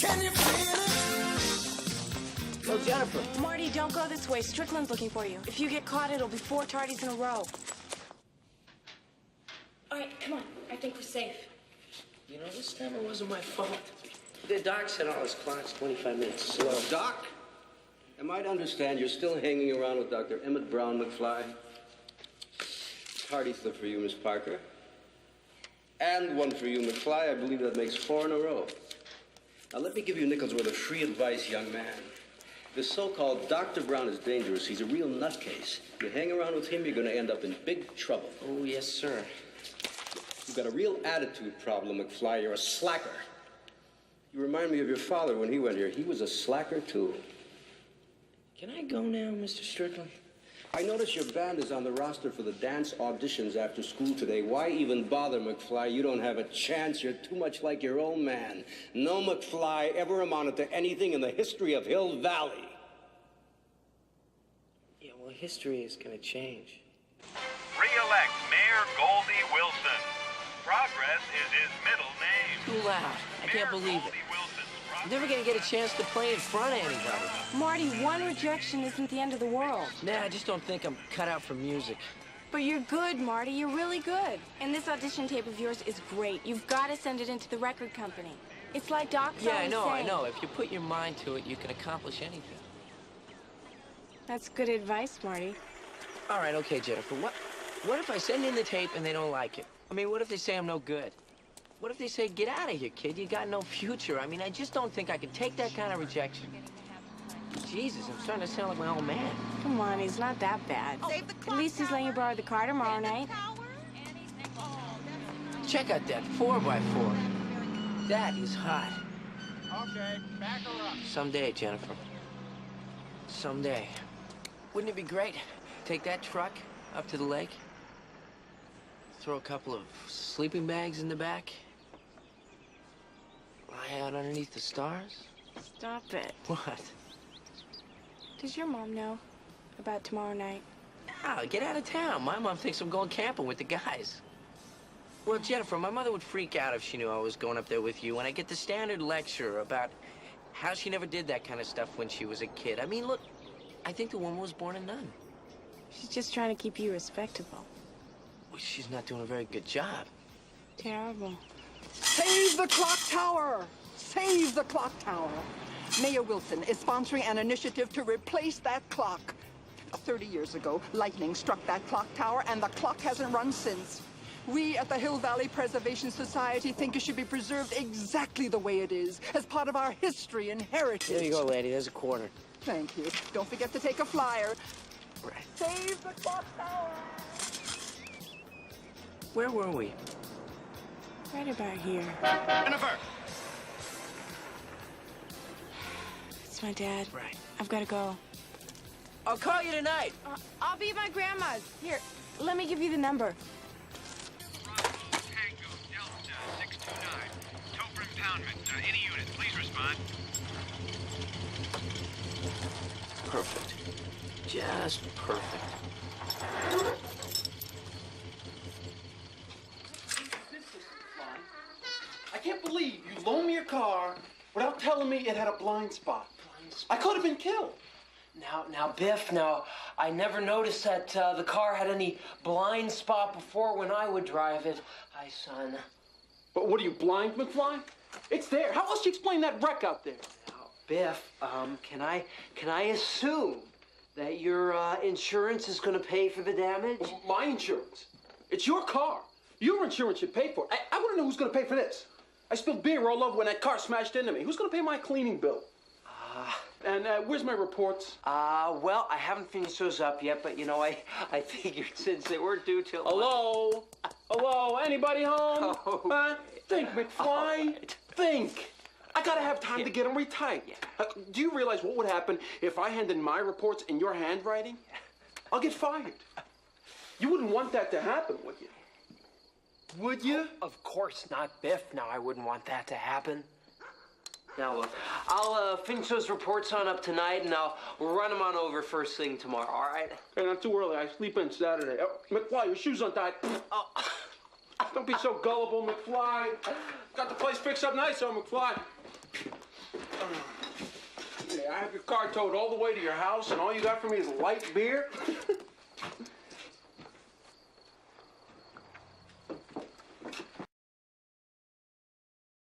Can you feel it? Oh, Jennifer. Marty, don't go this way. Strickland's looking for you. If you get caught, it'll be 4 tardies in a row. All right, come on. I think we're safe. You know, this time it wasn't my fault. The doc said all his clock's 25 minutes slow. Doc, am I to understand you're still hanging around with Dr. Emmett Brown McFly? Tardy slip for you, Miss Parker. And one for you, McFly. I believe that makes 4 in a row. Now, let me give you Nichols' worth of free advice, young man. This so-called Dr. Brown is dangerous. He's a real nutcase. You hang around with him, you're going to end up in big trouble. Oh, yes, sir. You've got a real attitude problem, McFly. You're a slacker. You remind me of your father when he went here. He was a slacker, too. Can I go now, Mr. Strickland? I notice your band is on the roster for the dance auditions after school today. Why even bother, McFly? You don't have a chance. You're too much like your own man. No McFly ever amounted to anything in the history of Hill Valley. Yeah, well, history is going to change. Re-elect Mayor Goldie Wilson. Progress is his middle name. Too loud. I can't believe it. I'm never going to get a chance to play in front of anybody. Marty, 1 rejection isn't the end of the world. Nah, I just don't think I'm cut out for music. But you're good, Marty. You're really good. And this audition tape of yours is great. You've got to send it into the record company. It's like Doc's Yeah, I always know, I saying. know. If you put your mind to it, you can accomplish anything. That's good advice, Marty. All right, okay, Jennifer. What if I send in the tape and they don't like it? I mean, what if they say I'm no good? What if they say, get out of here, kid? You got no future. I mean, I just don't think I can take that kind of rejection. Jesus, I'm starting to sound like my old man. Come on, he's not that bad. At least he's letting you borrow the car tomorrow night. Check out that 4x4. That is hot. Okay, back her up. Someday, Jennifer. Someday. Wouldn't it be great? Take that truck up to the lake. Throw a couple of sleeping bags in the back. Lie out underneath the stars. Stop it. What? Does your mom know about tomorrow night? No, get out of town. My mom thinks I'm going camping with the guys. Well, Jennifer, my mother would freak out if she knew I was going up there with you, and I get the standard lecture about how she never did that kind of stuff when she was a kid. I mean, look, I think the woman was born a nun. She's just trying to keep you respectable. Well, she's not doing a very good job. Terrible. Save the clock tower! Save the clock tower! Mayor Wilson is sponsoring an initiative to replace that clock. 30 years ago, lightning struck that clock tower, and the clock hasn't run since. We at the Hill Valley Preservation Society think it should be preserved exactly the way it is, as part of our history and heritage. There you go, lady. There's a quarter. Thank you. Don't forget to take a flyer. Right. Save the clock tower! Where were we? Right about here. Jennifer! It's my dad. Right. I've got to go. I'll call you tonight. I'll be at my grandma's. Here, let me give you the number. Tango Delta 629. Tow for impoundment. Any unit, please respond. Perfect. Just perfect. I can't believe you loaned me your car without telling me it had a blind spot. I could have been killed. Now, Biff, I never noticed that the car had any blind spot before when I would drive it. Hi, son. But what are you, blind, McFly? It's there. How else do you explain that wreck out there? Now, Biff, can I assume that your insurance is going to pay for the damage? My insurance. It's your car. Your insurance should pay for it. I want to know who's going to pay for this. I spilled beer all over when that car smashed into me. Who's going to pay my cleaning bill? And where's my reports? Well, I haven't finished those up yet, but, you know, I figured since they weren't due till... Hello? Hello? Anybody home? Oh. Think, McFly. Right. Think. I gotta have time to get them retyped. Yeah. Do you realize what would happen if I handed my reports in your handwriting? I'll get fired. You wouldn't want that to happen, would you? Would you? Of course not, Biff. Now, I wouldn't want that to happen. Now, look, I'll finish those reports on up tonight, and I'll run them on over first thing tomorrow, all right? Hey, not too early. I sleep in Saturday. Oh, McFly, your shoes untied. Oh. Don't be so gullible, McFly. Got the place fixed up nice, oh, McFly. have your car towed all the way to your house, and all you got for me is light beer?